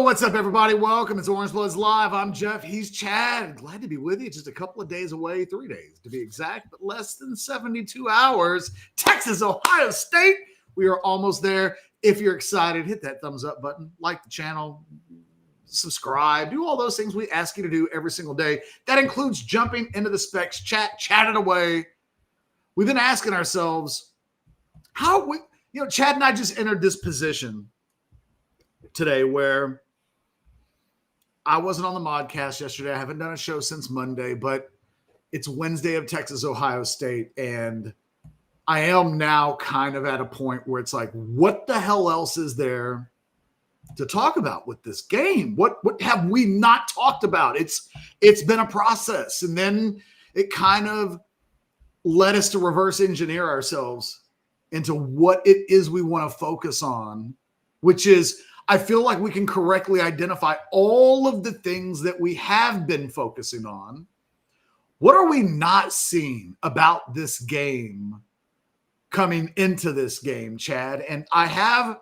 What's up, everybody? Welcome. It's Orange Bloods Live. I'm Jeff. He's Chad. Glad to be with you. Just a couple of days away, 3 days to be exact, but less than 72 hours. Texas, Ohio State. We are almost there. If you're excited, hit that thumbs up button, like the channel, subscribe, do all those things we ask you to do every single day. That includes jumping into the specs chat, chatting away. We've been asking ourselves, Chad and I just entered this position today where I wasn't on the modcast yesterday. I haven't done a show since Monday, but it's Wednesday of Texas, Ohio State. And I am now kind of at a point where it's like, what the hell else is there to talk about with this game? What have we not talked about? It's been a process. And then it kind of led us to reverse engineer ourselves into what it is we want to focus on, which is, I feel like we can correctly identify all of the things that we have been focusing on. What are we not seeing about this game coming into this game, Chad? And I have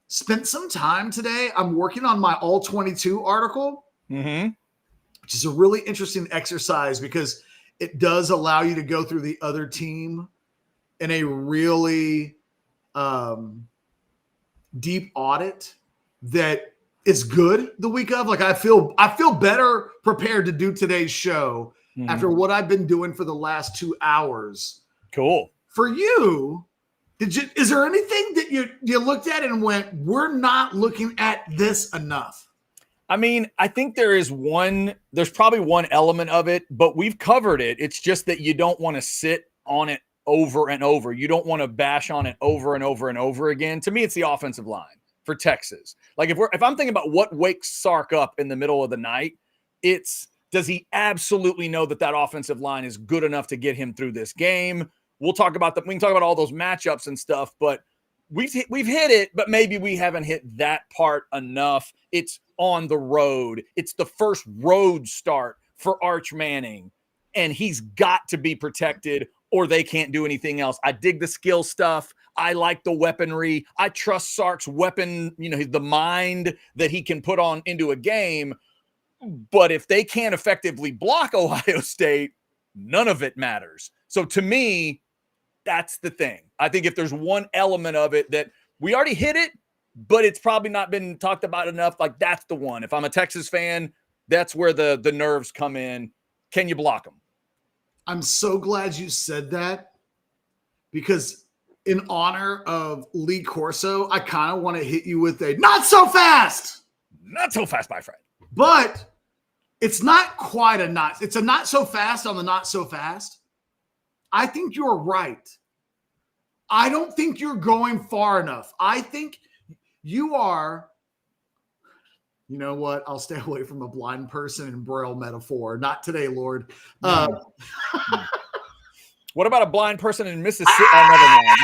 spent some time today. I'm working on my All 22 article, which is a really interesting exercise because it does allow you to go through the other team in a really deep audit that is good the week of. Like I feel better prepared to do today's show after what I've been doing for the last 2 hours. Cool. For you, is there anything that you looked at and went, we're not looking at this enough? I mean, I think there's probably one element of it, but we've covered it. It's just that you don't want to sit on it over and over. You don't want to bash on it over and over and over again. To me, it's the offensive line for Texas. Like if I'm thinking about what wakes Sark up in the middle of the night, does he absolutely know that offensive line is good enough to get him through this game? We can talk about all those matchups and stuff, but we've hit it, but maybe we haven't hit that part enough. It's on the road. It's the first road start for Arch Manning, and he's got to be protected or they can't do anything else. I dig the skill stuff. I like the weaponry. I trust Sark's weapon, the mind that he can put on into a game. But if they can't effectively block Ohio State, none of it matters. So to me, that's the thing. I think if there's one element of it that we already hit it, but it's probably not been talked about enough, like that's the one. If I'm a Texas fan, that's where the nerves come in. Can you block them? I'm so glad you said that because in honor of Lee Corso, I kind of want to hit you with a not so fast. Not so fast, my friend. But it's not quite it's a not so fast on the not so fast. I think you're right. I don't think you're going far enough. I think you are, you know what? I'll stay away from a blind person and Braille metaphor. Not today, Lord. What about a blind person in Mississippi? Oh,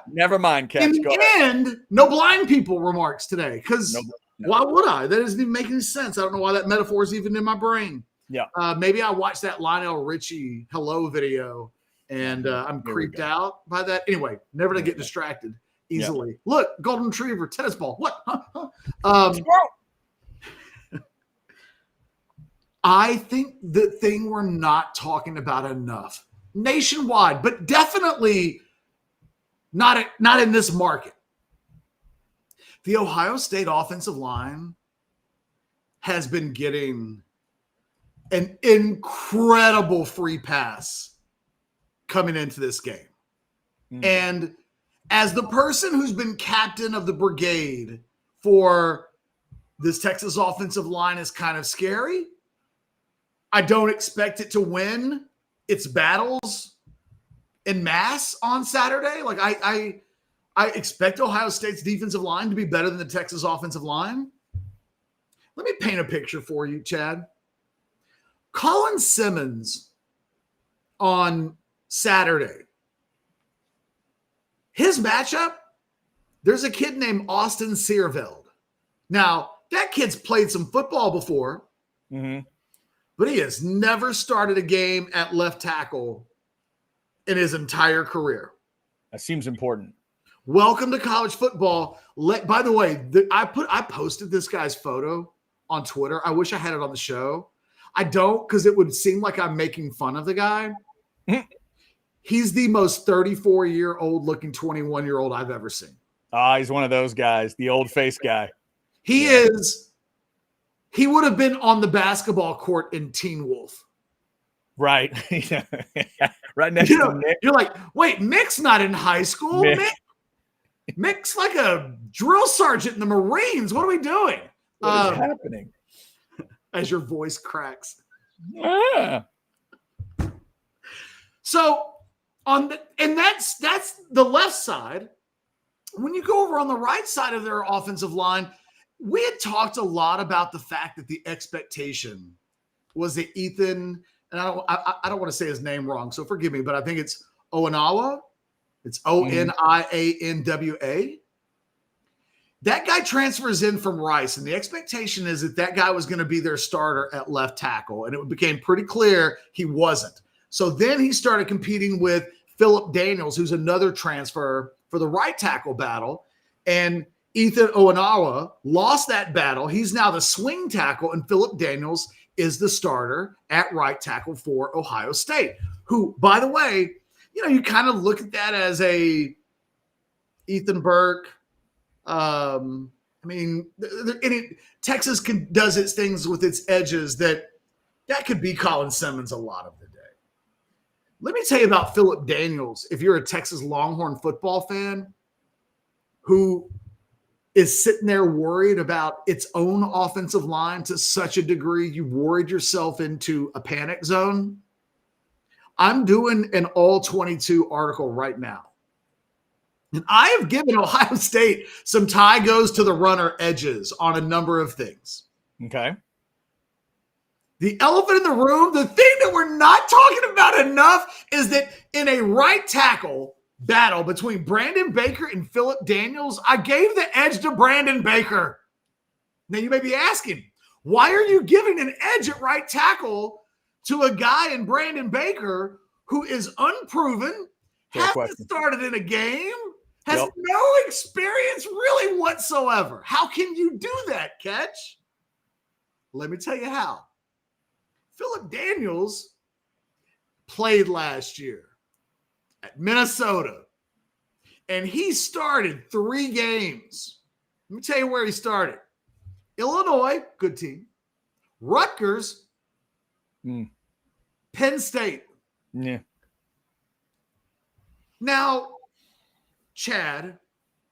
never mind, Catch. In the end, no blind people remarks today because why would I? That doesn't even make any sense. I don't know why that metaphor is even in my brain. Yeah. Maybe I watched that Lionel Richie hello video and I'm creeped out by that. Anyway, never to get distracted easily. Yeah. Look, golden retriever, tennis ball. What? I think the thing we're not talking about enough nationwide, but definitely not in this market. The Ohio State offensive line has been getting an incredible free pass coming into this game. And as the person who's been captain of the brigade for this Texas offensive line is kind of scary. I don't expect it to win its battles en masse on Saturday. Like I expect Ohio State's defensive line to be better than the Texas offensive line. Let me paint a picture for you, Chad. Colin Simmons on Saturday. His matchup, there's a kid named Austin Searveld. Now, that kid's played some football before. But he has never started a game at left tackle in his entire career. That seems important. Welcome to college football. By the way, I posted this guy's photo on Twitter. I wish I had it on the show. I don't, because it would seem like I'm making fun of the guy. He's the most 34-year-old looking 21-year-old I've ever seen. He's one of those guys, the old face guy. He is. He would have been on the basketball court in Teen Wolf. Right. Right next to Nick. You're like, wait, Mick's not in high school. Mick's like a drill sergeant in the Marines. What are we doing? What is happening? As your voice cracks. Yeah. So that's the left side. When you go over on the right side of their offensive line, we had talked a lot about the fact that the expectation was that Ethan, and I don't want to say his name wrong, so forgive me, but I think it's Onawa. It's Onianwa. That guy transfers in from Rice, and the expectation is that guy was going to be their starter at left tackle, and it became pretty clear he wasn't. So then he started competing with Philip Daniels, who's another transfer for the right tackle battle, and Ethan Onawa lost that battle. He's now the swing tackle, and Philip Daniels is the starter at right tackle for Ohio State, who, by the way, you kind of look at that as a Ethan Burke. Texas does its things with its edges that could be Colin Simmons a lot of the day. Let me tell you about Philip Daniels. If you're a Texas Longhorn football fan who is sitting there worried about its own offensive line to such a degree you've worried yourself into a panic zone, I'm doing an all 22 article right now. And I have given Ohio State some tie goes to the runner edges on a number of things. Okay. The elephant in the room, the thing that we're not talking about enough is that in a right tackle battle between Brandon Baker and Philip Daniels, I gave the edge to Brandon Baker. Now you may be asking, why are you giving an edge at right tackle to a guy in Brandon Baker who is unproven, hasn't started in a game, has no experience really whatsoever? How can you do that, Catch? Let me tell you how. Philip Daniels played last year at Minnesota, and he started 3 games. Let me tell you where he started. Illinois, good team. Rutgers, Penn State. Yeah. Now, Chad,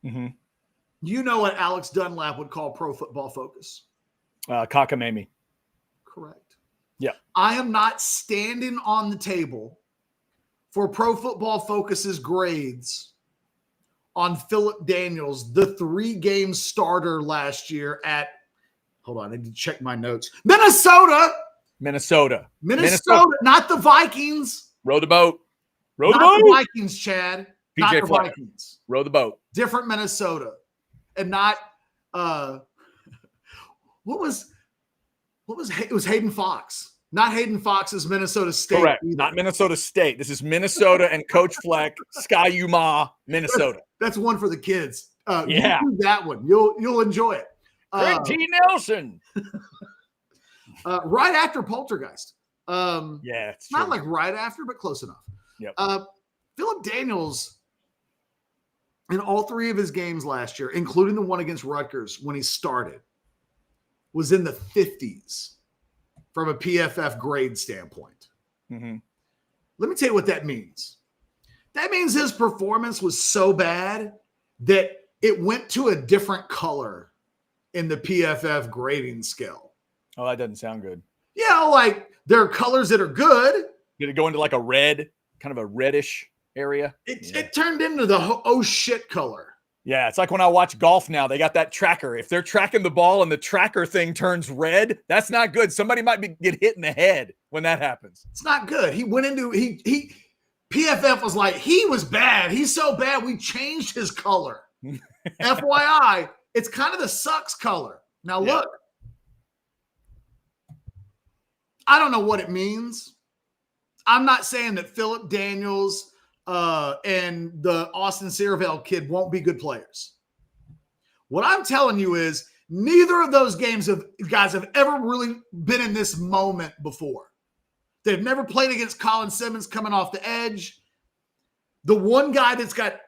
you know what Alex Dunlap would call Pro Football Focus? Cockamamie. Correct. Yeah. I am not standing on the table for Pro Football Focus's grades on Philip Daniels, the 3-game starter last year at, hold on, I need to check my notes. Minnesota, not the Vikings. Row the boat. Not the Vikings, Chad. Not the Vikings. Row the boat. Different Minnesota. And not what was it was Hayden Fox. Not Hayden Fox's Minnesota State. Correct. Either. Not Minnesota State. This is Minnesota and Coach Fleck, Sky Uma, Minnesota. That's one for the kids. Yeah. You do that one. You'll enjoy it. Greg T. Nelson. Right after Poltergeist. Yeah, it's not true. like right after, but close enough. Yep. Philip Daniels, in all 3 of his games last year, including the one against Rutgers when he started, was in the 50s from a PFF grade standpoint. Mm-hmm. Let me tell you what that means. That means his performance was so bad that it went to a different color in the PFF grading scale. Oh, that doesn't sound good. Yeah, like there are colors that are good. Did it go into like a red, kind of a reddish area? It turned into the oh shit color. Yeah, it's like when I watch golf now, they got that tracker. If they're tracking the ball and the tracker thing turns red, that's not good. Somebody might get hit in the head when that happens. It's not good. He went into PFF was like, he was bad. He's so bad, we changed his color. FYI, it's kind of the sucks color. Now look, I don't know what it means. I'm not saying that Philip Daniels and the Austin Cedarvale kid won't be good players. What I'm telling you is neither of those guys have ever really been in this moment before. They've never played against Colin Simmons coming off the edge. The one guy that's got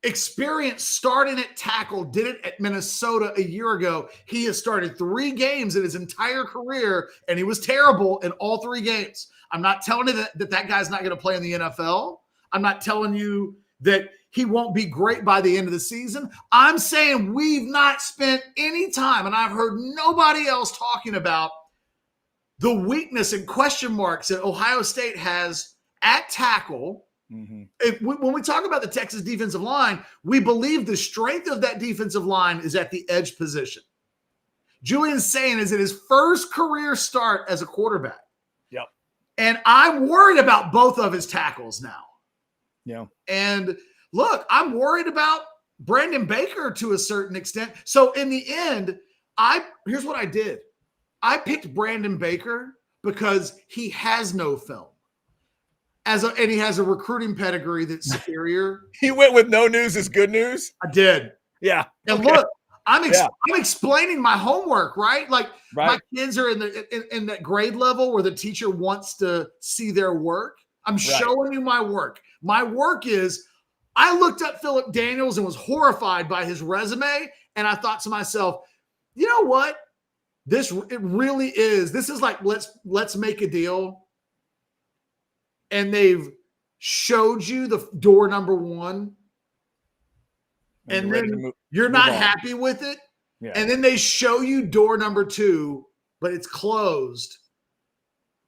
experience starting at tackle did it at Minnesota a year ago. He has started 3 games in his entire career, and he was terrible in all 3 games. I'm not telling you that guy's not going to play in the NFL. I'm not telling you that he won't be great by the end of the season. I'm saying we've not spent any time, and I've heard nobody else talking about the weakness and question marks that Ohio State has at tackle. When we talk about the Texas defensive line, we believe the strength of that defensive line is at the edge position. Julian Sayin is in his first career start as a quarterback. Yep. And I'm worried about both of his tackles now. Yeah. And look, I'm worried about Brandon Baker to a certain extent. So in the end, here's what I did. I picked Brandon Baker because he has no film. And he has a recruiting pedigree that's superior. He went with no news is good news? I did. Yeah. And okay. look, I'm explaining my homework, right? Like my kids are in that grade level where the teacher wants to see their work. I'm showing you my work. My work is I looked up Philip Daniels and was horrified by his resume. And I thought to myself, you know what? This is like, let's make a deal. And they've showed you the door number 1. And then you're not happy with it. Yeah. And then they show you door number 2, but it's closed.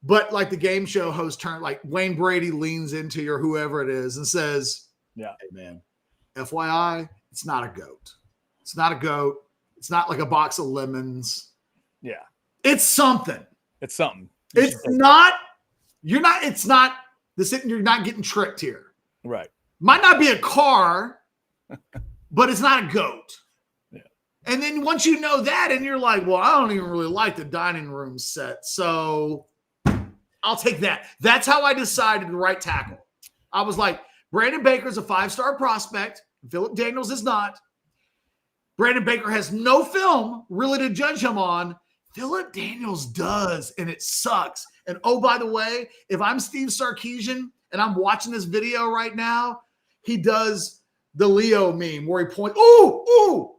But like the game show host like Wayne Brady leans into your whoever it is and says, hey man, FYI, it's not a goat. It's not a goat. It's not like a box of lemons. Yeah. It's something. It's something. You're not getting tricked here. Right. Might not be a car, but it's not a goat. Yeah. And then once you know that, and you're like, well, I don't even really like the dining room set, so I'll take that. That's how I decided to right tackle. I was like, Brandon Baker's a 5-star prospect. Philip Daniels is not. Brandon Baker has no film really to judge him on. Philip Daniels does, and it sucks. And oh, by the way, if I'm Steve Sarkisian and I'm watching this video right now, he does the Leo meme where he points, ooh.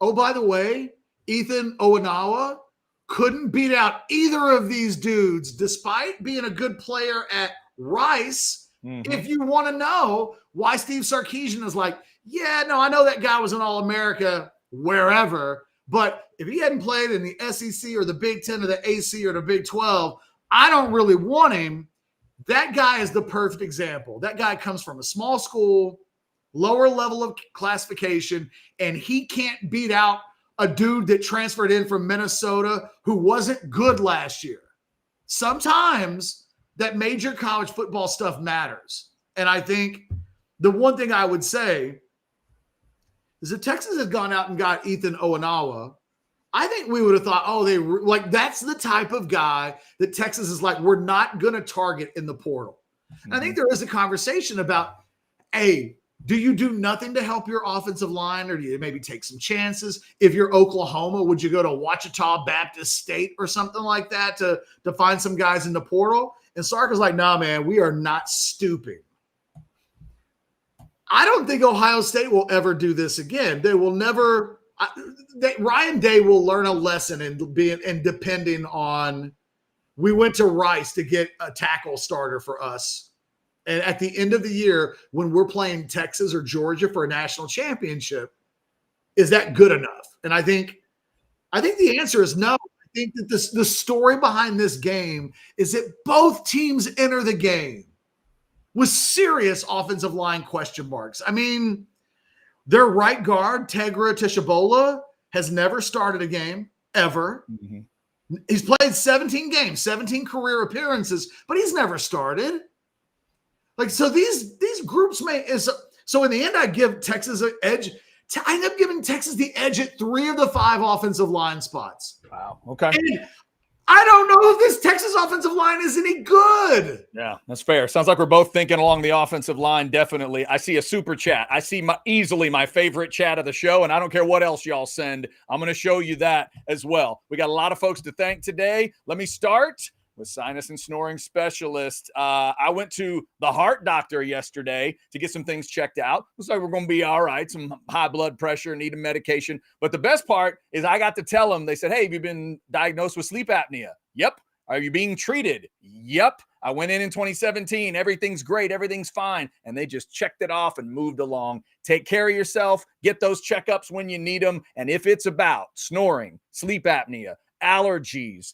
Oh, by the way, Ethan Owanawa couldn't beat out either of these dudes despite being a good player at Rice. Mm-hmm. If you want to know why Steve Sarkisian is like, yeah, no, I know that guy was an All-America wherever, but if he hadn't played in the SEC or the Big 10 or the AC or the Big 12, I don't really want him. That guy is the perfect example. That guy comes from a small school, lower level of classification, and he can't beat out a dude that transferred in from Minnesota who wasn't good last year. Sometimes that major college football stuff matters. And I think the one thing I would say is if Texas had gone out and got Ethan Owanawa, I think we would have thought, that's the type of guy that Texas is like, we're not going to target in the portal. Mm-hmm. I think there is a conversation about, do you do nothing to help your offensive line, or do you maybe take some chances? If you're Oklahoma, would you go to Ouachita Baptist State or something like that to find some guys in the portal? And Sark was like, nah, man, we are not stooping. I don't think Ohio State will ever do this again. They will never. Ryan Day will learn a lesson in depending on. We went to Rice to get a tackle starter for us, and at the end of the year, when we're playing Texas or Georgia for a national championship, is that good enough? And I think the answer is no. I think that the story behind this game is that both teams enter the game with serious offensive line question marks. I mean, their right guard, Tegra Tishabola, has never started a game, ever. Mm-hmm. He's played 17 games, 17 career appearances, but he's never started. So these groups so in the end, I give Texas an edge. I end up giving Texas the edge at 3 of the 5 offensive line spots. Wow. Okay. And I don't know if this Texas offensive line is any good. Yeah, that's fair. Sounds like we're both thinking along the offensive line. Definitely. I see a super chat. I see easily my favorite chat of the show, and I don't care what else y'all send. I'm going to show you that as well. We got a lot of folks to thank today. Let me start with sinus and snoring specialist. I went to the heart doctor yesterday to get some things checked out. Looks like we're going to be all right. Some high blood pressure, needing medication. But the best part is I got to tell them, they said, hey, have you been diagnosed with sleep apnea? Yep. Are you being treated? Yep. I went in 2017. Everything's great. Everything's fine. And they just checked it off and moved along. Take care of yourself. Get those checkups when you need them. And if it's about snoring, sleep apnea, allergies,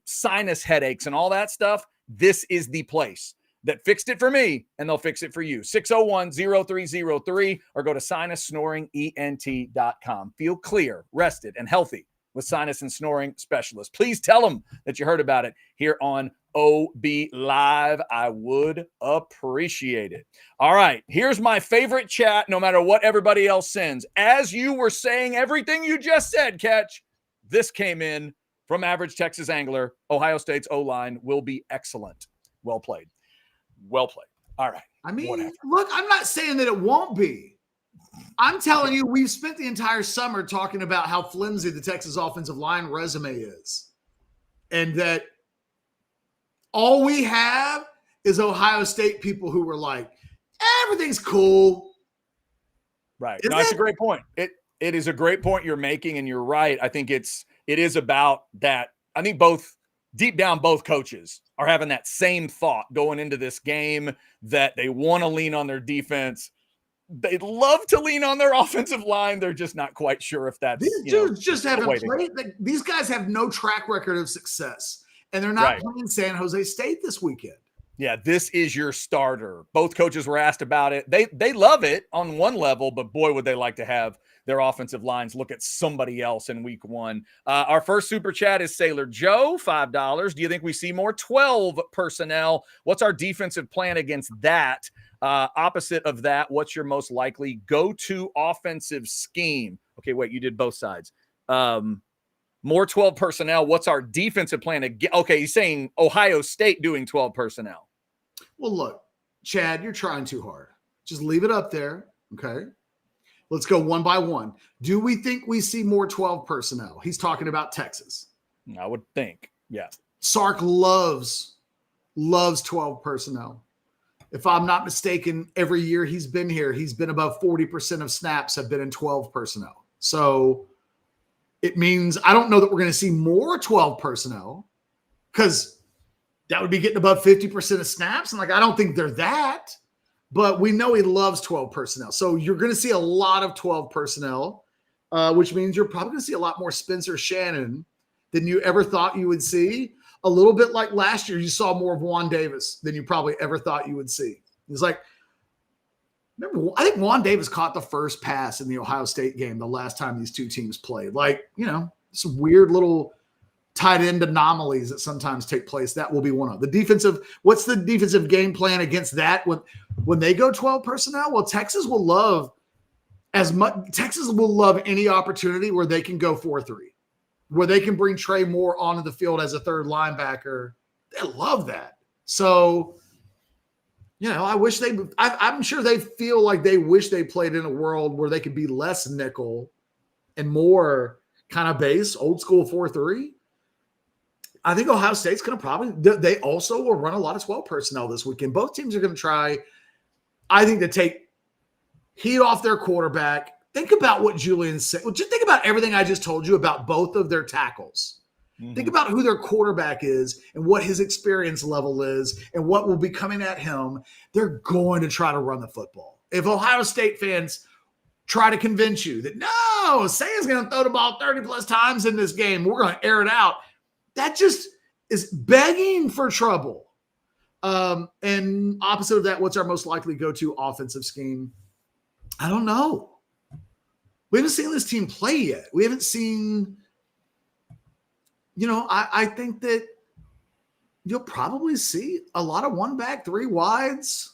sinus headaches and all that stuff, this is the place that fixed it for me, and they'll fix it for you. 601-0303 or go to sinussnoringent.com. Feel clear, rested, and healthy with sinus and snoring specialists. Please tell them that you heard about it here on OB Live. I would appreciate it. All right, here's my favorite chat, no matter what everybody else sends. As you were saying everything you just said, Catch, this came in from Average Texas Angler. Ohio State's O-line will be excellent. Well played. Well played. All right. I mean, whatever. Look, I'm not saying that it won't be. I'm telling you, we've spent the entire summer talking about how flimsy the Texas offensive line resume is. And that all we have is Ohio State people who were like, everything's cool. Right. No, that's a great point. It is a great point you're making, and you're right. I think it is about that. I think deep down, both coaches are having that same thought going into this game, that they want to lean on their defense. They'd love to lean on their offensive line. They're just not quite sure if that's these dudes just haven't played. These guys have no track record of success, and they're not playing San Jose State this weekend. Yeah, this is your starter. Both coaches were asked about it. They love it on one level, but boy, would they like to have their offensive lines look at somebody else in week one. Our first super chat is Sailor Joe, $5. Do you think we see more 12 personnel? What's our defensive plan against that? Opposite of that, what's your most likely go-to offensive scheme? Okay, wait, you did both sides. More 12 personnel. What's our defensive plan? Okay, he's saying Ohio State doing 12 personnel. Well, look, Chad, you're trying too hard. Just leave it up there, okay? Let's go one by one. Do we think we see more 12 personnel? He's talking about Texas. I would think, yeah. Sark loves 12 personnel. If I'm not mistaken, every year he's been here, he's been above 40% of snaps have been in 12 personnel. So it means I don't know that we're going to see more 12 personnel, because that would be getting above 50% of snaps. And I don't think they're that. But we know he loves 12 personnel. So you're going to see a lot of 12 personnel, which means you're probably going to see a lot more Spencer Shannon than you ever thought you would see. A little bit like last year, you saw more of Juan Davis than you probably ever thought you would see. It's like, remember, I think Juan Davis caught the first pass in the Ohio State game the last time these two teams played. Some weird little tight end anomalies that sometimes take place. That will be one of the what's the defensive game plan against that when they go 12 personnel? Well, Texas will love any opportunity where they can go 4-3, where they can bring Trey Moore onto the field as a third linebacker. They love that. So, I'm sure they feel like they wish they played in a world where they could be less nickel and more kind of base, old school 4-3. I think Ohio State's going to they also will run a lot of 12 personnel this weekend. Both teams are going to try, I think, to take heat off their quarterback. Think about what Julian said. Well, just think about everything I just told you about both of their tackles. Mm-hmm. Think about who their quarterback is and what his experience level is and what will be coming at him. They're going to try to run the football. If Ohio State fans try to convince you that, no, Say's going to throw the ball 30-plus times in this game, we're going to air it out, that just is begging for trouble. And opposite of that, what's our most likely go-to offensive scheme? I don't know. We haven't seen this team play yet. We haven't seen, I think that you'll probably see a lot of one back, three wides.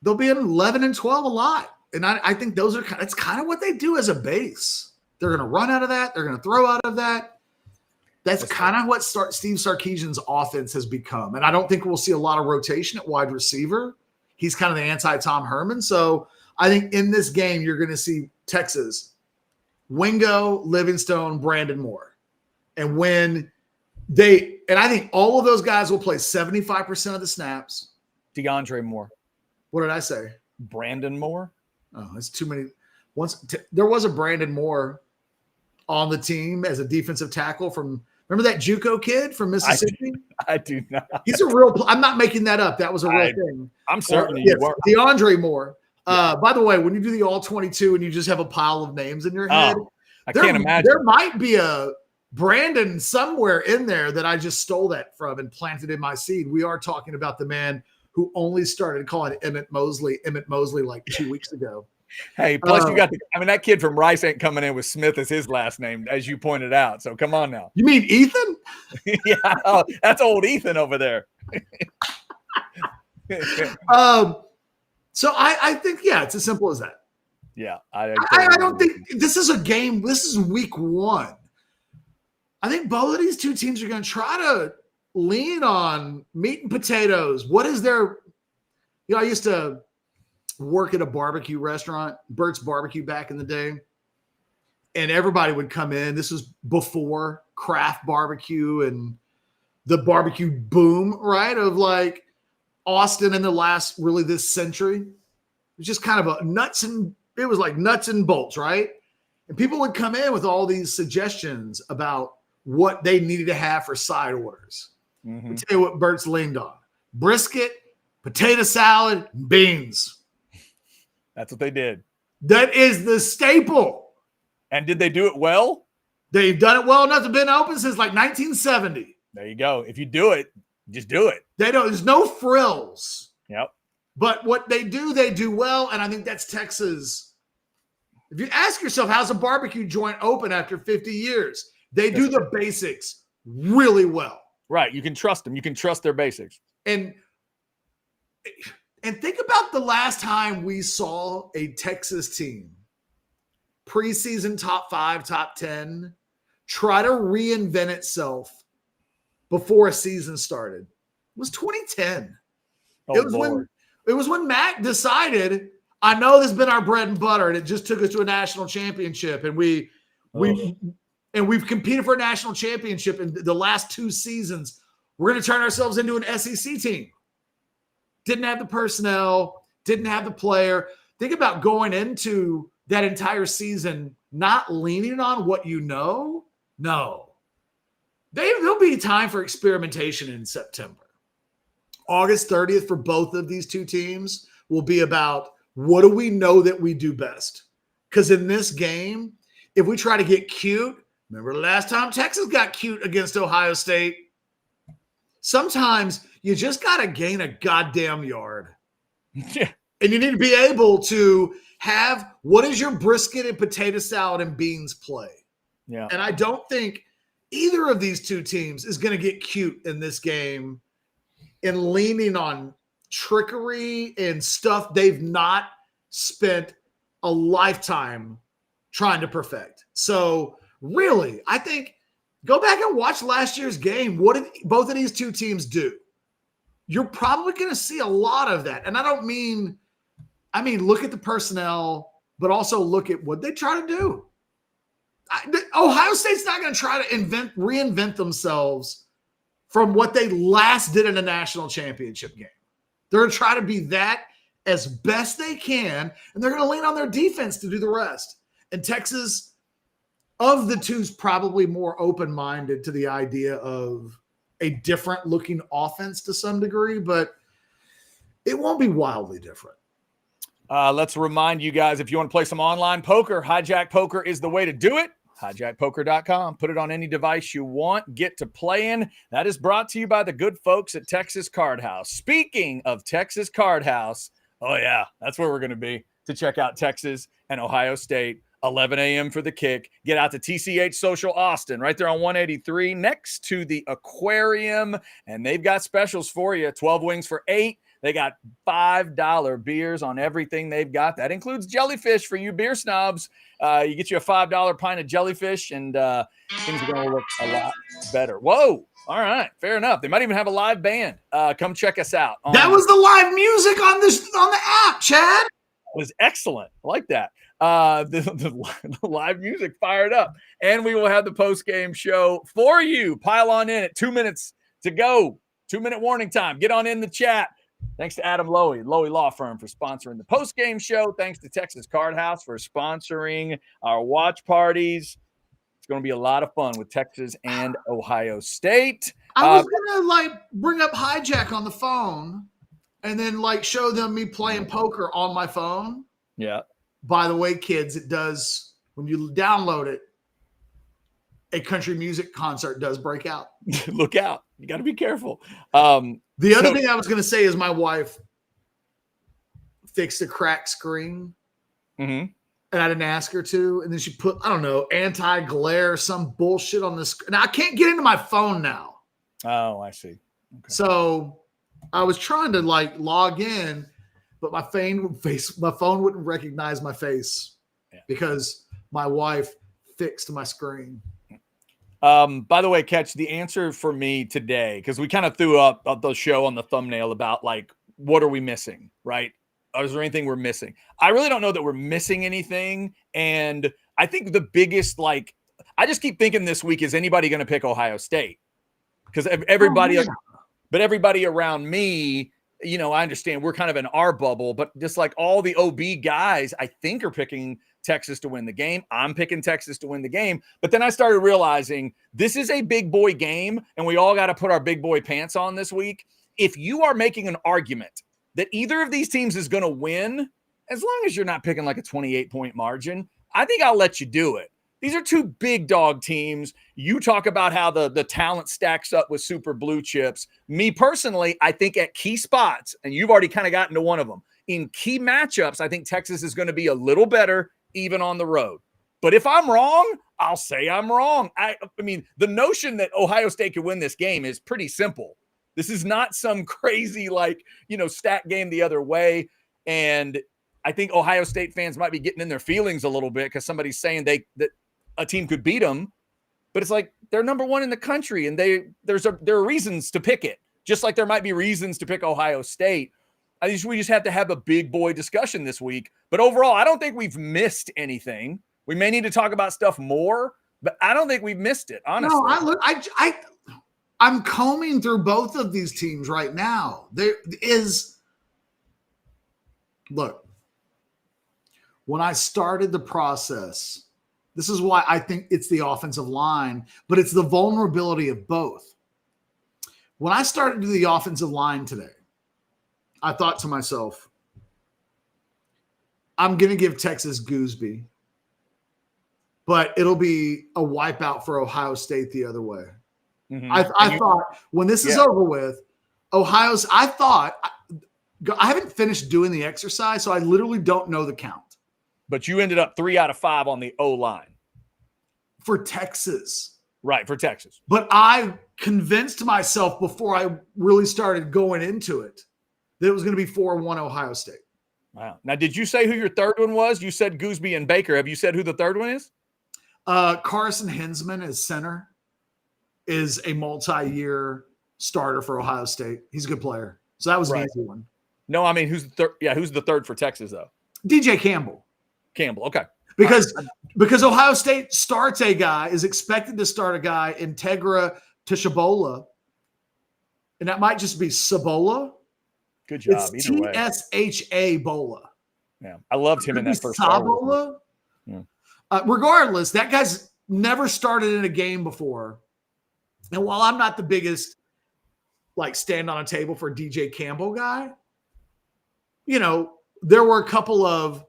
They'll be in 11 and 12 a lot. And I think that's kind of what they do as a base. They're going to run out of that. They're going to throw out of that. That's kind of what Steve Sarkisian's offense has become. And I don't think we'll see a lot of rotation at wide receiver. He's kind of the anti-Tom Herman. So I think in this game, you're going to see Texas, Wingo, Livingstone, Brandon Moore. And I think all of those guys will play 75% of the snaps. DeAndre Moore. What did I say? Brandon Moore? Oh, that's too many. There was a Brandon Moore on the team as a defensive tackle remember that JUCO kid from Mississippi? I do not. He's a real, I'm not making that up. That was a real thing. I'm certain yes, you were. DeAndre Moore. By the way, when you do the all 22 and you just have a pile of names in your head, I can't imagine. There might be a Brandon somewhere in there that I just stole that from and planted in my seed. We are talking about the man who only started calling Emmett Mosley like 2 weeks ago. Hey, plus you got that kid from Rice ain't coming in with Smith as his last name, as you pointed out. So come on now. You mean Ethan? Yeah, that's old Ethan over there. So I think, it's as simple as that. Yeah. I don't think this is a game. This is week one. I think both of these two teams are going to try to lean on meat and potatoes. What is their, I used to work at a barbecue restaurant, Bert's Barbecue back in the day. And everybody would come in. This was before craft barbecue and the barbecue boom, right? Of like Austin in the last, really this century. It was just kind of it was like nuts and bolts, right? And people would come in with all these suggestions about what they needed to have for side orders. Mm-hmm. I'll tell you what Bert's leaned on: brisket, potato salad, beans. That's what they did. That is the staple. And did they do it well? They've done it well enough to have been open since like 1970. There you go. If you do it, just do it. There's no frills. Yep. But what they do well. And I think that's Texas. If you ask yourself, how's a barbecue joint open after 50 years? They do the basics really well. Right. You can trust them. You can trust their basics. And think about the last time we saw a Texas team, preseason top 5, top 10, try to reinvent itself before a season started. It was 2010. It was when Mac decided, I know this has been our bread and butter, and it just took us to a national championship, and we've competed for a national championship in the last 2 seasons. We're going to turn ourselves into an SEC team. Didn't have the personnel, didn't have the player. Think about going into that entire season not leaning on what you know. No. There'll be time for experimentation in September. August 30th for both of these two teams will be about what do we know that we do best? Because in this game, if we try to get cute, remember the last time Texas got cute against Ohio State? Sometimes you just got to gain a goddamn yard. Yeah. And you need to be able to have, what is your brisket and potato salad and beans play? Yeah. And I don't think either of these two teams is going to get cute in this game in leaning on trickery and stuff they've not spent a lifetime trying to perfect. So really, I think go back and watch last year's game. What did both of these two teams do? You're probably going to see a lot of that. And I mean, look at the personnel, but also look at what they try to do. Ohio State's not going to try to reinvent themselves from what they last did in a national championship game. They're going to try to be that as best they can, and they're going to lean on their defense to do the rest. And Texas, of the two, is probably more open-minded to the idea of a different looking offense to some degree, but it won't be wildly different. Let's remind you guys, if you want to play some online poker, Hijack Poker is the way to do it. HijackPoker.com. Put it on any device you want. Get to playing. That is brought to you by the good folks at Texas Card House. Speaking of Texas Card House, oh yeah, that's where we're going to be to check out Texas and Ohio State. 11 a.m. for the kick. Get out to TCH Social Austin, right there on 183 next to the aquarium. And they've got specials for you. 12 wings for $8. They got $5 beers on everything they've got. That includes jellyfish for you beer snobs. You get you a $5 pint of jellyfish, and things are going to look a lot better. Whoa. All right. Fair enough. They might even have a live band. Come check us out. That was the live music on the app, Chad. Was excellent. I like that. The live music fired up. And we will have the post-game show for you. Pile on in at 2 minutes to go. 2-minute warning time. Get on in the chat. Thanks to Adam Lowy Law Firm, for sponsoring the post-game show. Thanks to Texas Card House for sponsoring our watch parties. It's going to be a lot of fun with Texas and Ohio State. I was going to bring up Hijack on the phone and then show them me playing poker on my phone. Yeah. By the way, kids, it does, when you download it, a country music concert does break out. Look out. You got to be careful. The other thing I was going to say is my wife fixed a cracked screen. Mm-hmm. And I didn't ask her to. And then she put, I don't know, anti-glare, some bullshit on the screen. Now I can't get into my phone now. Oh, I see. Okay. So I was trying to log in, but my phone wouldn't recognize my face because my wife fixed my screen. By the way, Catch, the answer for me today, because we kind of threw up the show on the thumbnail about what are we missing, right? Is there anything we're missing? I really don't know that we're missing anything. And I think the biggest, I just keep thinking this week, is anybody going to pick Ohio State? Because everybody, but everybody around me, I understand we're kind of in our bubble, but just all the OB guys, I think, are picking Texas to win the game. I'm picking Texas to win the game. But then I started realizing this is a big boy game, and we all got to put our big boy pants on this week. If you are making an argument that either of these teams is going to win, as long as you're not picking a 28-point margin, I think I'll let you do it. These are two big dog teams. You talk about how the talent stacks up with super blue chips. Me personally, I think at key spots, and you've already kind of gotten to one of them, in key matchups, I think Texas is going to be a little better even on the road. But if I'm wrong, I'll say I'm wrong. I mean, the notion that Ohio State could win this game is pretty simple. This is not some crazy, stat game the other way. And I think Ohio State fans might be getting in their feelings a little bit because somebody's saying that a team could beat them. But it's they're number one in the country, and there are reasons to pick it, just like there might be reasons to pick Ohio State. We just have to have a big boy discussion this week. But overall, I don't think we've missed anything. We may need to talk about stuff more, but I don't think we've missed it, honestly. No, I'm combing through both of these teams right now. Look, when I started the process, this is why I think it's the offensive line, but it's the vulnerability of both. When I started to do the offensive line today, I thought to myself, I'm going to give Texas Gooseby, but it'll be a wipeout for Ohio State the other way. Mm-hmm. I thought when this is over with, I haven't finished doing the exercise, so I literally don't know the count. But you ended up 3 out of 5 on the O-line. For Texas. Right, for Texas. But I convinced myself before I really started going into it that it was going to be 4-1 Ohio State. Wow. Now, did you say who your third one was? You said Gooseby and Baker. Have you said who the third one is? Carson Hinsman as center is a multi-year starter for Ohio State. He's a good player. So that was an easy one. No, I mean, who's the third? Yeah, who's the third for Texas, though? DJ Campbell. Okay. Because Ohio State starts a guy, is expected to start a guy, Integra Tishabola, and that might just be Sabola. Good job. It's T-S-H-A Bola. Yeah, I loved him in that first Sabola. Yeah. Regardless, that guy's never started in a game before. And while I'm not the biggest stand on a table for DJ Campbell guy, there were a couple of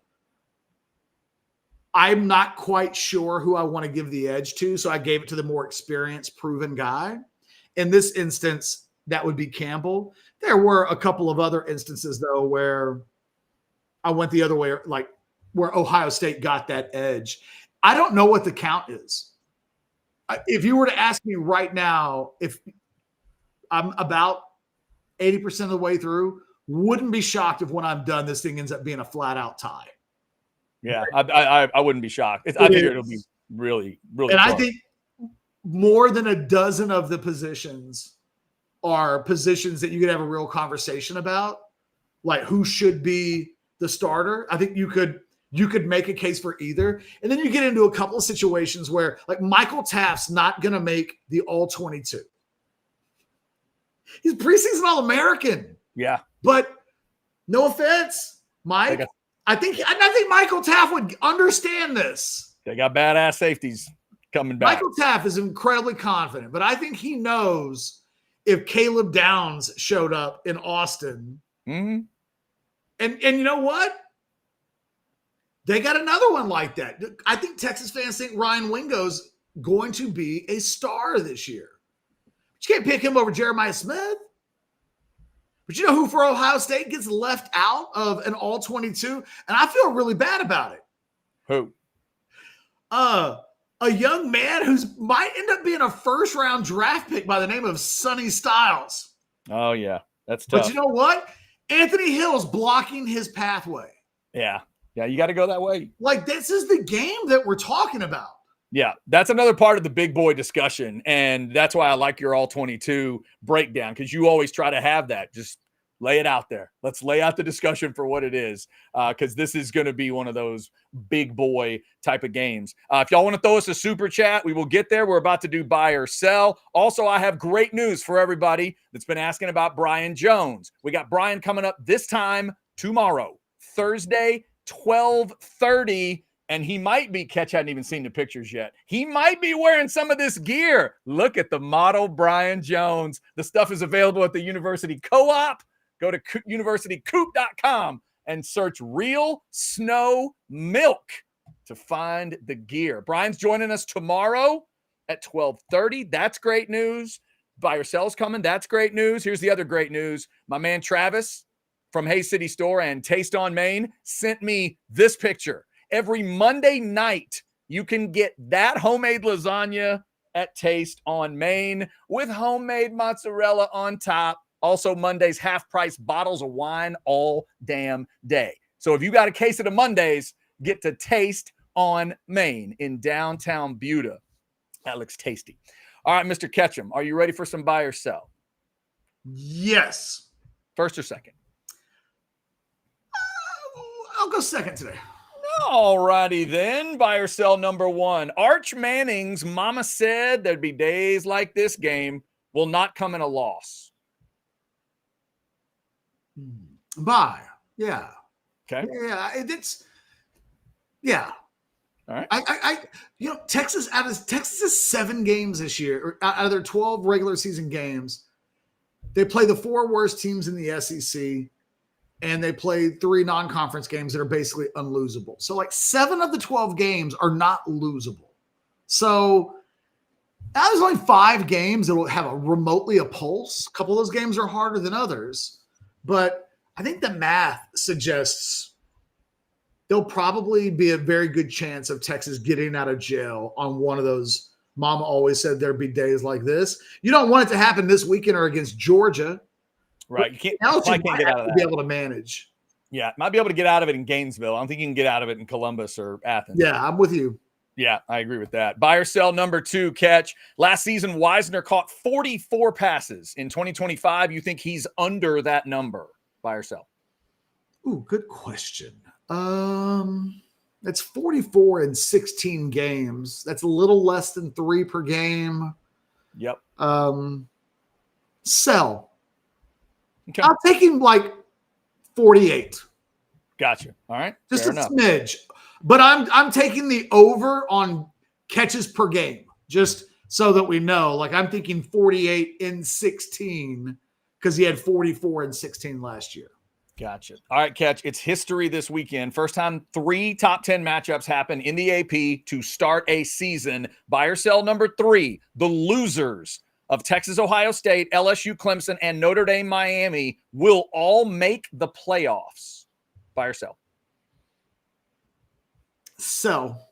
I'm not quite sure who I want to give the edge to, so I gave it to the more experienced, proven guy. In this instance, that would be Campbell. There were a couple of other instances, though, where I went the other way, where Ohio State got that edge. I don't know what the count is. If you were to ask me right now, if I'm about 80% of the way through, Wouldn't be shocked if when I'm done, this thing ends up being a flat out tie. Yeah, I wouldn't be shocked. I think it'll be really, really And fun. I think more than a dozen of the positions are positions that you could have a real conversation about, like who should be the starter. I think you could make a case for either. And then you get into a couple of situations where, like, Michael Taft's not going to make the All-22. He's preseason All-American. Yeah. But no offense, Mike. I think Michael Taft would understand this. They got badass safeties coming back. Michael Taft is incredibly confident, but I think he knows if Caleb Downs showed up in Austin. Mm-hmm. And you know what? They got another one like that. I think Texas fans think Ryan Wingo's going to be a star this year. But you can't pick him over Jeremiah Smith. But you know who for Ohio State gets left out of an All-22? And I feel really bad about it. Who? A young man who's might end up being a first-round draft pick by the name of Sonny Styles. Oh, yeah. That's tough. But you know what? Anthony Hill's blocking his pathway. Yeah. Yeah, you got to go that way. Like, this is the game that we're talking about. Yeah, that's another part of the big boy discussion. And that's why I like your All-22 breakdown, because you always try to have that. Just lay it out there. Let's lay out the discussion for what it is, because this is going to be one of those big boy type of games. If y'all want to throw us a super chat, we will get there. We're about to do buy or sell. Also, I have great news for everybody that's been asking about Brian Jones. We got Brian coming up this time tomorrow, Thursday, 12:30. And he might be, Catch hadn't even seen the pictures yet. He might be wearing some of this gear. Look at the model Brian Jones. The stuff is available at the University Co-op. Go to universitycoop.com and search Real Snow Milk to find the gear. Brian's joining us tomorrow at 12:30. That's great news. Buy or sell's coming. That's great news. Here's the other great news. My man Travis from Hay City Store and Taste on Main sent me this picture. Every Monday night, you can get that homemade lasagna at Taste on Main with homemade mozzarella on top. Also, Monday's half-price bottles of wine all damn day. So if you got a case of the Mondays, get to Taste on Main in downtown Buda. That looks tasty. All right, Mr. Ketchum, are you ready for some buy or sell? Yes. First or second? I'll go second today. All righty then. Buy or sell number one. Arch Manning's mama said there'd be days like this game will not come in a loss. Buy. Yeah. Okay. Yeah. Yeah. All right. Texas is 7 games this year, or out of their 12 regular season games. They play the 4 worst teams in the SEC. And they play 3 non-conference games that are basically unlosable. So, like, 7 of the 12 games are not losable. So, now there's only 5 games that will have a pulse. A couple of those games are harder than others. But I think the math suggests there'll probably be a very good chance of Texas getting out of jail on one of those. Mama always said there'd be days like this. You don't want it to happen this weekend or against Georgia. Right. You can't get out of that. Be able to manage. Yeah. Might be able to get out of it in Gainesville. I don't think you can get out of it in Columbus or Athens. Yeah, I'm with you. Yeah, I agree with that. Buy or sell number 2, Catch. Last season, Wisner caught 44 passes. In 2025, you think he's under that number? Buy or sell? Ooh, good question. It's 44 in 16 games. That's a little less than 3 per game. Yep. Sell. Okay. I'm taking like 48. Gotcha. All right. Just Fair a enough. smidge. But I'm taking the over on catches per game, just so that we know. Like, I'm thinking 48 in 16 because he had 44 in 16 last year. Gotcha. All right, Catch. It's history this weekend. First time 3 top 10 matchups happen in the AP to start a season. Buy or sell number 3, the losers of Texas, Ohio State, LSU, Clemson, and Notre Dame, Miami will all make the playoffs. Buy or sell? Sell.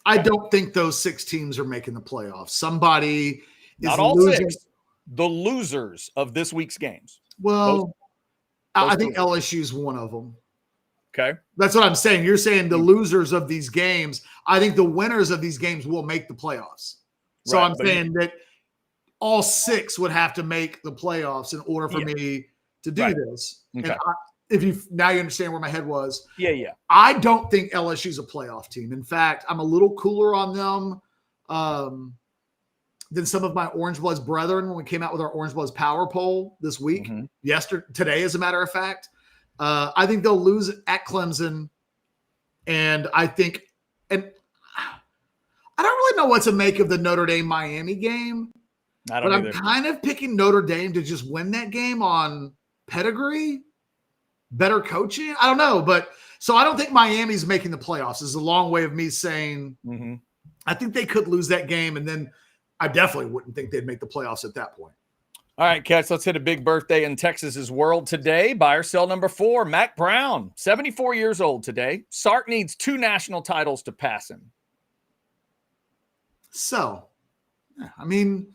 I don't think those 6 teams are making the playoffs. Somebody is not all losing. 6. The losers of this week's games. Well, I think LSU's one of them. Okay. That's what I'm saying. You're saying the losers of these games. I think the winners of these games will make the playoffs. So I'm saying that all 6 would have to make the playoffs in order for me to do this. Okay. And now you understand where my head was. Yeah. I don't think LSU's a playoff team. In fact, I'm a little cooler on them than some of my Orange Bloods brethren when we came out with our Orange Bloods power poll this week. Today, as a matter of fact. I think they'll lose at Clemson. And I don't really know what to make of the Notre Dame-Miami game. But I'm kind of picking Notre Dame to just win that game on pedigree, better coaching. I don't know. But so I don't think Miami's making the playoffs. This is a long way of me saying I think they could lose that game. And then I definitely wouldn't think they'd make the playoffs at that point. All right, Catch, let's hit a big birthday in Texas's world today. Buy or sell number 4, Mac Brown, 74 years old today. Sark needs 2 national titles to pass him. So, I mean,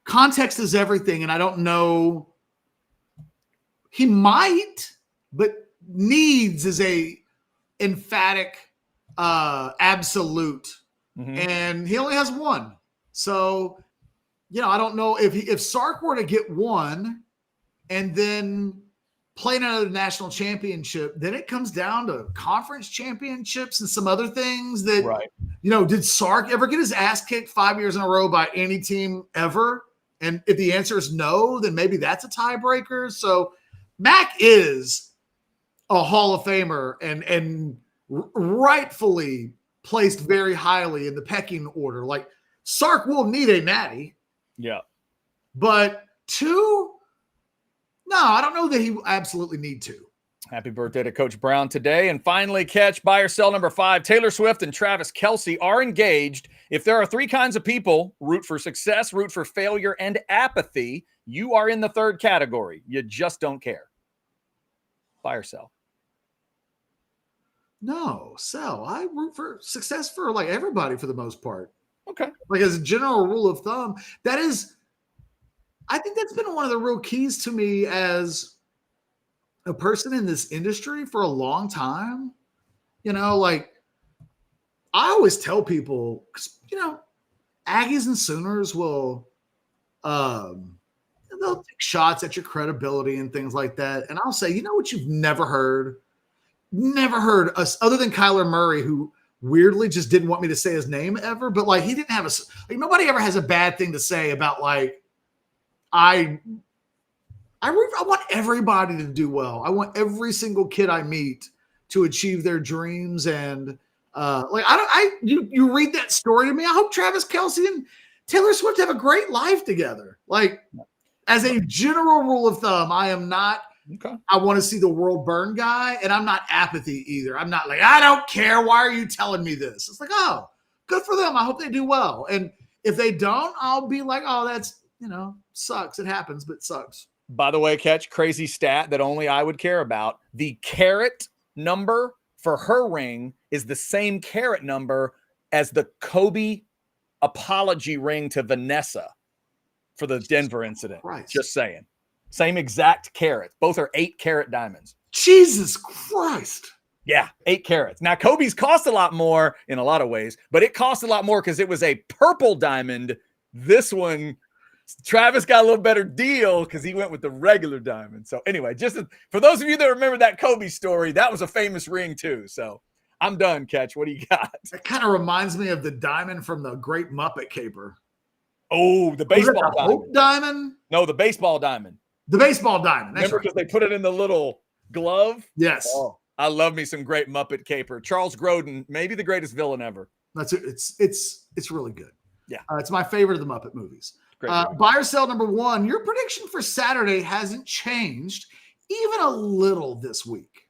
context is everything, and I don't know. He might, but needs is a emphatic, absolute, and he only has 1. So, I don't know if Sark were to get 1 and then play another national championship, then it comes down to conference championships and some other things that, did Sark ever get his ass kicked 5 years in a row by any team ever? And if the answer is no, then maybe that's a tiebreaker. So Mac is a Hall of Famer and rightfully placed very highly in the pecking order. Like Sark will need a natty. Yeah. But 2, no, I don't know that he absolutely need 2. Happy birthday to Coach Brown today. And finally, Catch, buy or sell number 5. Taylor Swift and Travis Kelce are engaged. If there are 3 kinds of people, root for success, root for failure, and apathy, you are in the 3rd category. You just don't care. Buy or sell? No, sell. I root for success for like everybody for the most part. Okay. Like as a general rule of thumb, I think that's been one of the real keys to me as a person in this industry for a long time. Like I always tell people, Aggies and Sooners will, they'll take shots at your credibility and things like that. And I'll say, what you've never heard us other than Kyler Murray, who weirdly just didn't want me to say his name ever, but like he didn't have nobody ever has a bad thing to say about like I want everybody to do well. I want every single kid I meet to achieve their dreams. And you read that story to me. I hope Travis Kelce and Taylor Swift have a great life together. Like as a general rule of thumb, I am not I want to see the world burn guy, and I'm not apathy either. I'm not like, I don't care. Why are you telling me this? It's like, oh, good for them. I hope they do well. And if they don't, I'll be like, oh, that's, sucks. It happens, but it sucks. By the way, Catch, crazy stat that only I would care about. The carat number for her ring is the same carat number as the Kobe apology ring to Vanessa for the Denver incident. Christ. Just saying. Same exact carat. Both are 8-carat diamonds. Jesus Christ. Yeah, 8 carats. Now, Kobe's cost a lot more in a lot of ways, but it cost a lot more because it was a purple diamond. This one, Travis got a little better deal because he went with the regular diamond. So anyway, for those of you that remember that Kobe story, that was a famous ring too. So I'm done, Catch. What do you got? It kind of reminds me of the diamond from the Great Muppet Caper. Oh, the baseball diamond. Hope diamond? No, the baseball diamond. The baseball diamond. That's remember because they put it in the little glove? Yes. Oh, I love me some Great Muppet Caper. Charles Grodin, maybe the greatest villain ever. That's it. It's really good. Yeah. It's my favorite of the Muppet movies. Buy or sell number 1. Your prediction for Saturday hasn't changed even a little this week.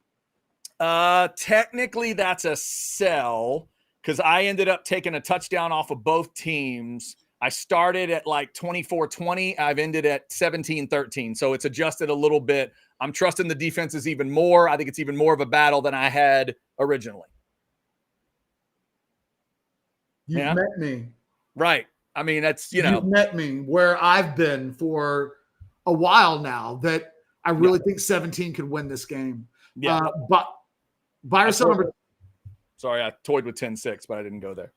Technically that's a sell because I ended up taking a touchdown off of both teams. I started at like 24-20. I've ended at 17-13. So it's adjusted a little bit. I'm trusting the defenses even more. I think it's even more of a battle than I had originally. You've met me. Right. I mean, that's, You've met me where I've been for a while now, that I really think 17 could win this game. Yeah. But buy or sell number. Sorry, I toyed with 10-6, but I didn't go there.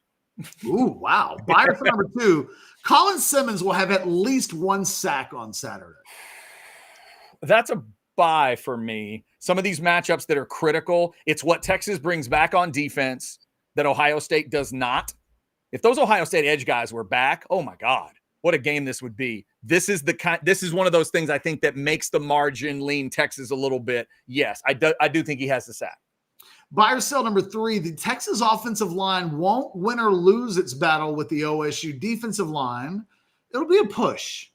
Ooh, wow. Buy or sell number 2. Colin Simmons will have at least 1 sack on Saturday. That's a buy for me. Some of these matchups that are critical, it's what Texas brings back on defense that Ohio State does not. If those Ohio State edge guys were back, oh my God, what a game this would be. This is one of those things I think that makes the margin lean Texas a little bit. Yes, I do think he has the sack. Buy or sell number 3, the Texas offensive line won't win or lose its battle with the OSU defensive line. It'll be a push.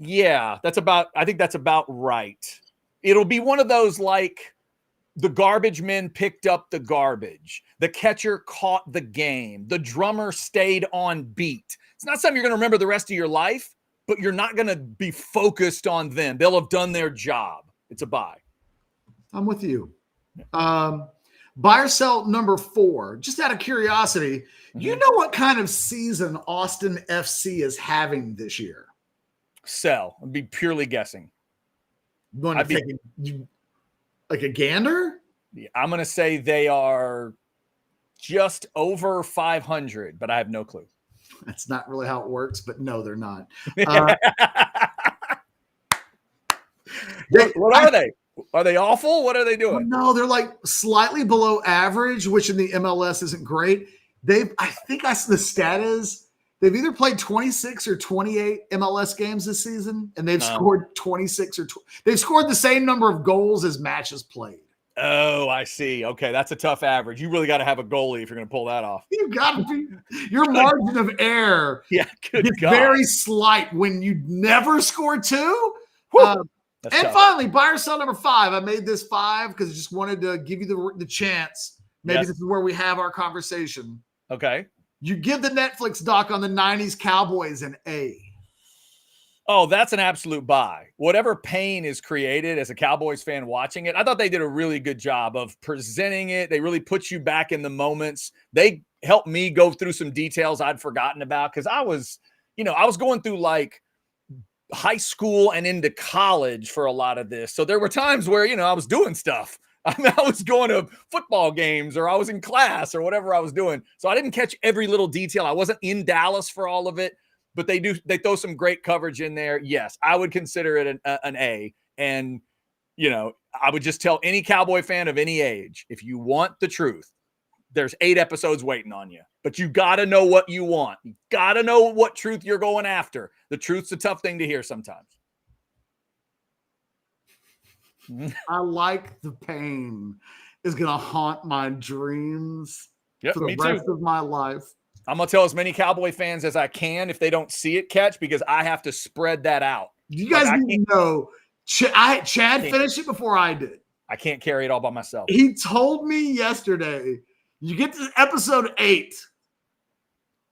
Yeah, I think that's about right. It'll be one of those like the garbage men picked up the garbage. The catcher caught the game. The drummer stayed on beat. It's not something you're going to remember the rest of your life, but you're not going to be focused on them. They'll have done their job. It's a buy. I'm with you. Buy or sell number 4. Just out of curiosity, you know what kind of season Austin FC is having this year? Sell. I'd be purely guessing. Like a gander? I'm going to say they are just over 500, but I have no clue. That's not really how it works, but no, they're not. What are they? Are they awful? What are they doing? No, they're like slightly below average, which in the MLS isn't great. The stat is they've either played 26 or 28 MLS games this season, and they've scored 26 or they've scored the same number of goals as matches played. Oh, I see. Okay, that's a tough average. You really got to have a goalie if you're going to pull that off. You got to be your margin of error. Yeah, is very slight when you never score 2. And tough. Finally, buy or sell number 5. I made this 5 because I just wanted to give you the chance. Maybe this is where we have our conversation. Okay. You give the Netflix doc on the 90s Cowboys an A. Oh, that's an absolute buy. Whatever pain is created as a Cowboys fan watching it, I thought they did a really good job of presenting it. They really put you back in the moments. They helped me go through some details I'd forgotten about because I was going through like high school and into college for a lot of this. So there were times where, I was doing stuff. I was going to football games or I was in class or whatever I was doing. So I didn't catch every little detail. I wasn't in Dallas for all of it. But they throw some great coverage in there. Yes, I would consider it an A. And, I would just tell any Cowboy fan of any age, if you want the truth, there's 8 episodes waiting on you. But you got to know what you want. You got to know what truth you're going after. The truth's a tough thing to hear sometimes. I like the pain is going to haunt my dreams for the rest of my life. I'm going to tell as many Cowboy fans as I can if they don't see it catch because I have to spread that out. You guys need to know, Chad finished it before I did. I can't carry it all by myself. He told me yesterday, you get to episode 8.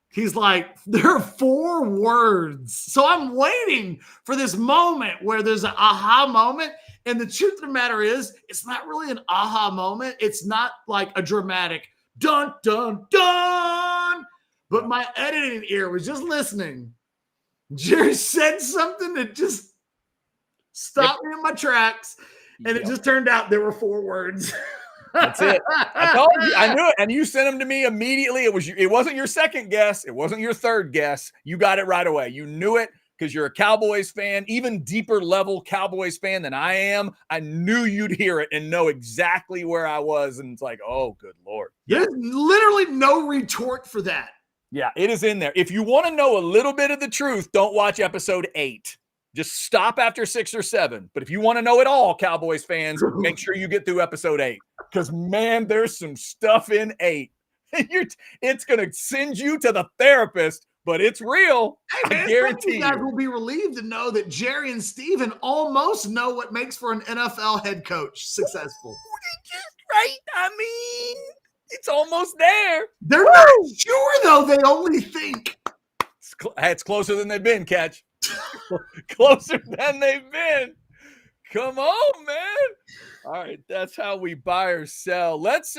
He's like, there are 4 words. So I'm waiting for this moment where there's an aha moment. And the truth of the matter is, it's not really an aha moment. It's not like a dramatic dun, dun, dun. But my editing ear was just listening. Jerry said something that just stopped me in my tracks. And it just turned out there were 4 words. That's it. I told you. I knew it. And you sent them to me immediately. It wasn't your second guess. It wasn't your third guess. You got it right away. You knew it because you're a Cowboys fan, even deeper level Cowboys fan than I am. I knew you'd hear it and know exactly where I was. And it's like, oh, good Lord. There's literally no retort for that. Yeah, it is in there. If you want to know a little bit of the truth, don't watch episode 8. Just stop after 6 or 7. But if you want to know it all, Cowboys fans, make sure you get through episode 8. Because, man, there's some stuff in 8. It's going to send you to the therapist, but it's real. Hey, man, I guarantee you guys will be relieved to know that Jerry and Steven almost know what makes for an NFL head coach successful. Right? I mean, it's almost there. They're not sure, though. They only think. It's closer than they've been, Catch. Closer than they've been. Come on, man. All right, that's how we buy or sell. Let's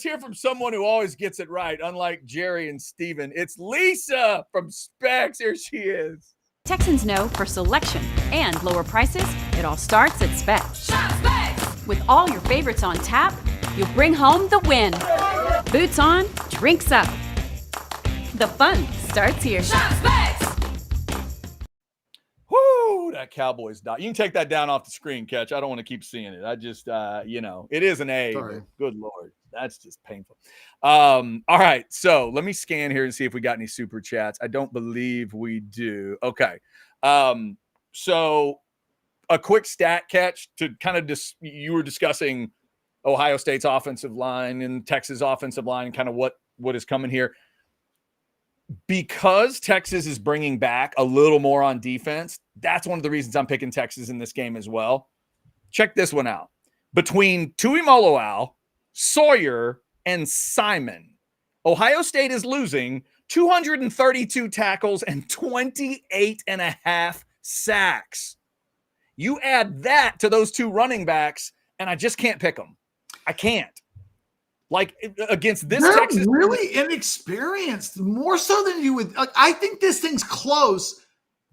hear from someone who always gets it right, unlike Jerry and Steven. It's Lisa from Specs. Here she is. Texans know for selection and lower prices, it all starts at Specs. Shop Specs! With all your favorites on tap, you'll bring home the win. Boots on, drinks up. The fun starts here. Shop Specs! Woo, that Cowboys dot. You can take that down off the screen, Catch. I don't want to keep seeing it. I just, it is an A. But good Lord. That's just painful. All right. So let me scan here and see if we got any super chats. I don't believe we do. Okay. So a quick stat, Catch, to kind of you were discussing Ohio State's offensive line and Texas offensive line and kind of what is coming here. Because Texas is bringing back a little more on defense, that's one of the reasons I'm picking Texas in this game as well. Check this one out. Between Tuimoloau, Sawyer, and Simon, Ohio State is losing 232 tackles and 28 and a half sacks. You add that to those two running backs, and I just can't pick them. I can't. Like, against this They're Texas, really inexperienced, more so than you would. I think this thing's close,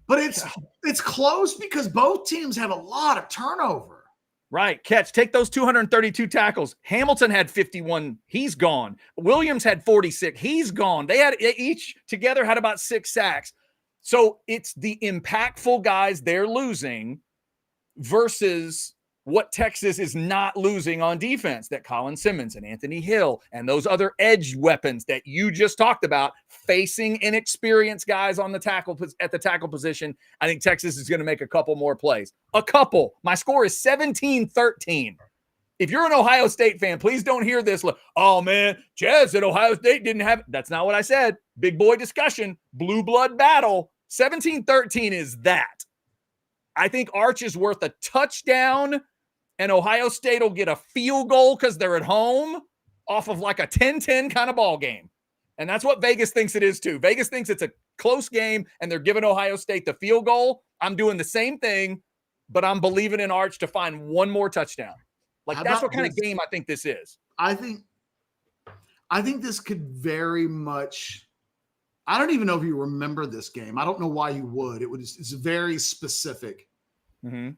but it's close because both teams have a lot of turnover. Right. Catch. Take those 232 tackles. Hamilton had 51. He's gone. Williams had 46. He's gone. They had each together had about 6 sacks. So it's the impactful guys they're losing versus what Texas is not losing on defense, that Colin Simmons and Anthony Hill and those other edge weapons that you just talked about, facing inexperienced guys on the tackle at the tackle position. I think Texas is going to make a couple more plays. A couple. My score is 17-13. If you're an Ohio State fan, please don't hear this. Oh man, Jazz said Ohio State didn't have it. That's not what I said. Big boy discussion, blue blood battle. 17-13 is that. I think Arch is worth a touchdown, and Ohio State will get a field goal because they're at home off of like a 10-10 kind of ball game. And that's what Vegas thinks it is too. Vegas thinks it's a close game and they're giving Ohio State the field goal. I'm doing the same thing, but I'm believing in Arch to find one more touchdown. Like, that's what kind of game I think this is. I think this could very much, I don't even know if you remember this game. I don't know why you would. It's very specific. Mm-hmm.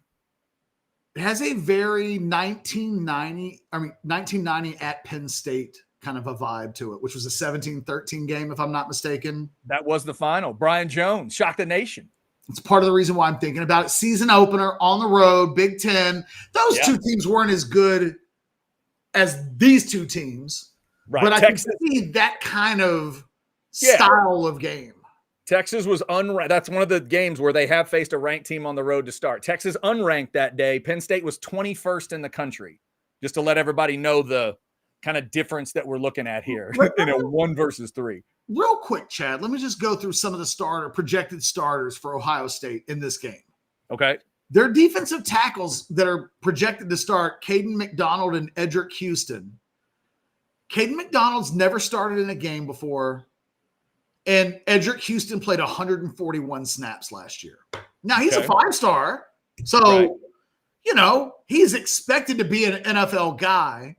It has a very 1990 at Penn State kind of a vibe to it, which was a 17-13 game, if I'm not mistaken. That was the final. Brian Jones shocked the nation. It's part of the reason why I'm thinking about it. Season opener on the road, Big Ten. Those two teams weren't as good as these two teams. Right. But I can see that kind of style of game. Texas was unranked. That's one of the games where they have faced a ranked team on the road to start. Texas unranked that day. Penn State was 21st in the country, just to let everybody know the kind of difference that we're looking at here in a 1 versus 3. Real quick, Chad, let me just go through some of the projected starters for Ohio State in this game. Okay. Their defensive tackles that are projected to start, Caden McDonald and Edric Houston. Caden McDonald's never started in a game before. And Edric Houston played 141 snaps last year. Now, he's a 5-star. So, he's expected to be an NFL guy.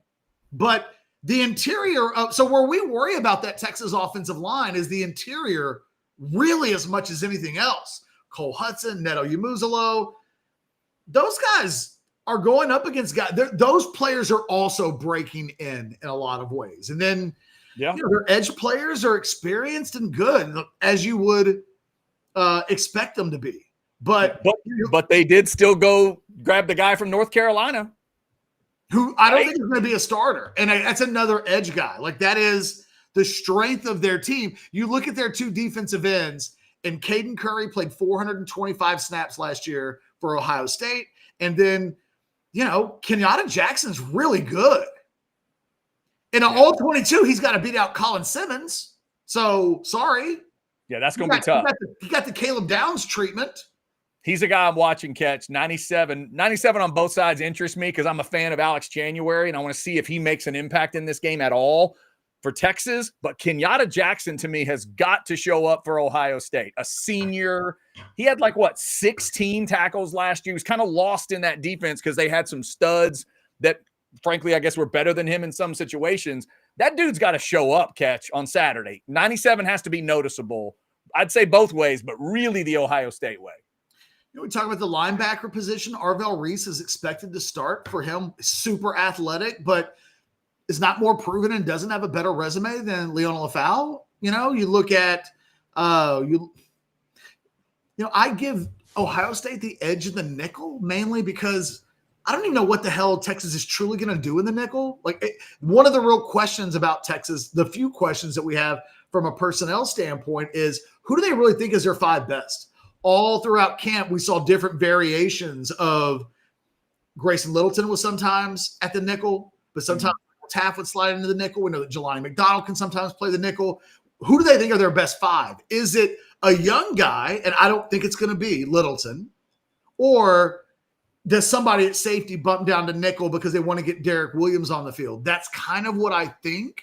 But the interior so where we worry about that Texas offensive line is the interior really as much as anything else. Cole Hudson, Neto Yamuzalo, those guys are going up against guys. Those players are also breaking in a lot of ways. And then their edge players are experienced and good, as you would expect them to be. But they did still go grab the guy from North Carolina, who I don't think is going to be a starter. And that's another edge guy. Like, that is the strength of their team. You look at their two defensive ends, and Caden Curry played 425 snaps last year for Ohio State. And then, Kenyatta Jackson's really good. In an all-22, he's got to beat out Colin Simmons. So, sorry. Yeah, that's going to be tough. He got the Caleb Downs treatment. He's a guy I'm watching, Catch. 97 on both sides interests me because I'm a fan of Alex January, and I want to see if he makes an impact in this game at all for Texas. But Kenyatta Jackson, to me, has got to show up for Ohio State. A senior. He had 16 tackles last year. He was kind of lost in that defense because they had some studs that, frankly, I guess were better than him in some situations. That dude's got to show up, Catch, on Saturday. 97 has to be noticeable. I'd say both ways, but really the Ohio State way. We talk about the linebacker position. Arvell Reese is expected to start. For him, super athletic, but is not more proven and doesn't have a better resume than Leon Lafau. You look at I give Ohio State the edge in the nickel mainly because I don't even know what the hell Texas is truly going to do in the nickel. One of the real questions about Texas, the few questions that we have from a personnel standpoint, is who do they really think is their 5 best? All throughout camp, we saw different variations of Grayson Littleton was sometimes at the nickel, but sometimes Taft would slide into the nickel. We know that Jelani McDonald can sometimes play the nickel. Who do they think are their best 5? Is it a young guy, and I don't think it's going to be Littleton, or does somebody at safety bump down to nickel because they want to get Derek Williams on the field? That's kind of what I think.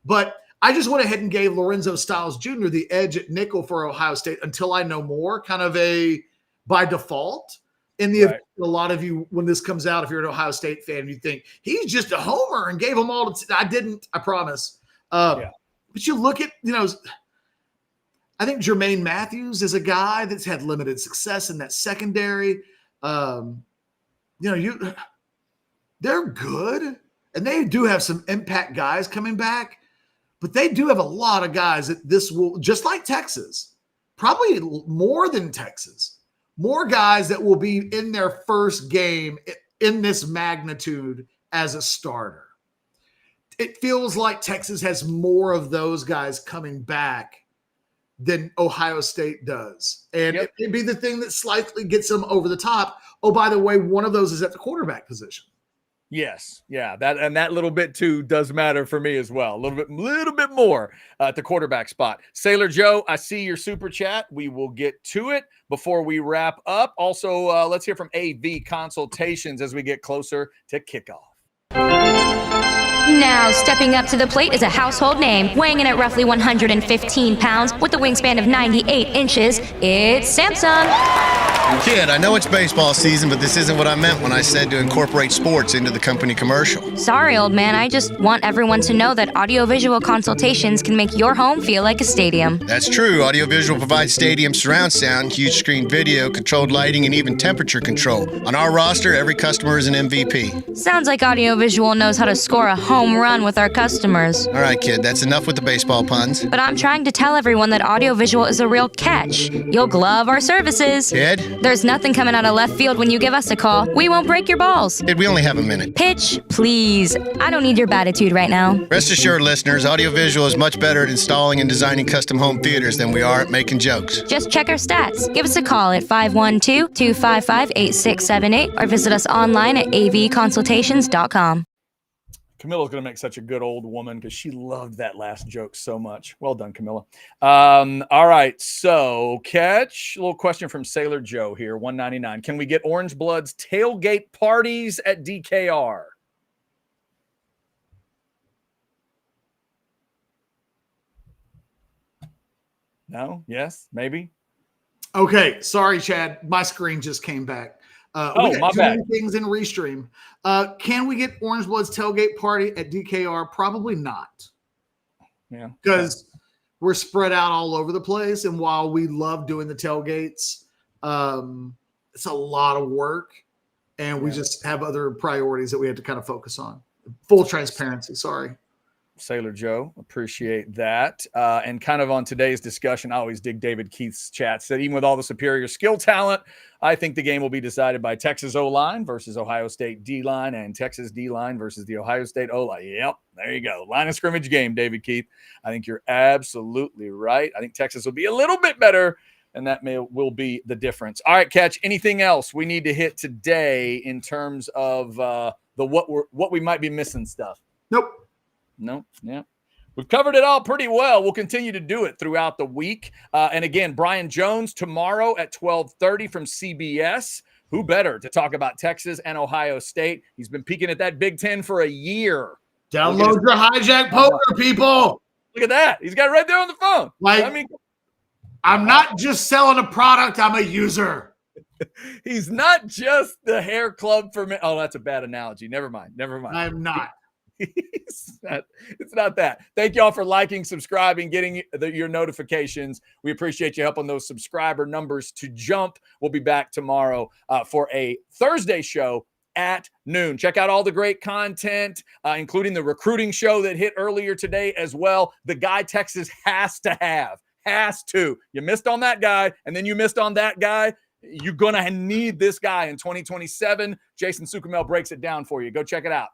But I just went ahead and gave Lorenzo Styles Jr. the edge at nickel for Ohio State until I know more, kind of by default. In the event, a lot of you, when this comes out, if you're an Ohio State fan, you think he's just a homer and gave them all to I didn't, I promise. But you look at, I think Jermaine Matthews is a guy that's had limited success in that secondary. They're good, and they do have some impact guys coming back, but they do have a lot of guys that this will, just like Texas, probably more than Texas, more guys that will be in their first game in this magnitude as a starter. It feels like Texas has more of those guys coming back than Ohio State does. And it may be the thing that slightly gets them over the top. Oh, by the way, one of those is at the quarterback position. Yes. Yeah. That little bit too does matter for me as well. A little bit more at the quarterback spot. Sailor Joe, I see your super chat. We will get to it before we wrap up. Also, let's hear from AV Consultations as we get closer to kickoff. Now, stepping up to the plate is a household name, weighing in at roughly 115 pounds with a wingspan of 98 inches. It's Samsung. Kid, I know it's baseball season, but this isn't what I meant when I said to incorporate sports into the company commercial. Sorry, old man. I just want everyone to know that audiovisual consultations can make your home feel like a stadium. That's true. Audiovisual provides stadium surround sound, huge screen video, controlled lighting, and even temperature control. On our roster, every customer is an MVP. Sounds like audiovisual knows how to score a home run with our customers. All right, kid, that's enough with the baseball puns. But I'm trying to tell everyone that audiovisual is a real catch. You'll glove our services. Kid? There's nothing coming out of left field when you give us a call. We won't break your balls. Kid, we only have a minute. Pitch, please. I don't need your attitude right now. Rest assured, listeners, audiovisual is much better at installing and designing custom home theaters than we are at making jokes. Just check our stats. Give us a call at 512-255-8678 or visit us online at avconsultations.com. Camilla's going to make such a good old woman because she loved that last joke so much. Well done, Camilla. All right. So, catch a little question from Sailor Joe here, 199. Can we get Orange Blood's tailgate parties at DKR? No? Yes? Maybe? Okay. Sorry, Chad. My screen just came back. We got my too bad. many things in Restream. Can we get Orange Blood's tailgate party at DKR? Probably not. Yeah. Because we're spread out all over the place. And while we love doing the tailgates, it's a lot of work. And we just have other priorities that we have to kind of focus on. Full transparency. Sorry. Sailor Joe, appreciate that. And kind of on today's discussion, I always dig David Keith's chat. Said even with all the superior skill talent, I think the game will be decided by Texas O-line versus Ohio State D-line and Texas D-line versus the Ohio State O-line. Yep, there you go. Line of scrimmage game, David Keith. I think you're absolutely right. I think Texas will be a little bit better, and that will be the difference. All right, Catch, anything else we need to hit today in terms of what we might be missing stuff? Nope. No, yeah. We've covered it all pretty well. We'll continue to do it throughout the week. And again, Brian Jones tomorrow at 12:30 from CBS. Who better to talk about Texas and Ohio State? He's been peeking at that Big Ten for a year. Download your hijack poker, people. Look at that. He's got it right there on the phone. I'm not just selling a product. I'm a user. He's not just the hair club for me. Oh, that's a bad analogy. Never mind. I'm not. It's not that. Thank y'all for liking, subscribing, getting your notifications. We appreciate you helping those subscriber numbers to jump. We'll be back tomorrow for a Thursday show at noon. Check out all the great content, including the recruiting show that hit earlier today as well. The guy Texas has to have. You missed on that guy, and then you missed on that guy. You're going to need this guy in 2027. Jason Sukamel breaks it down for you. Go check it out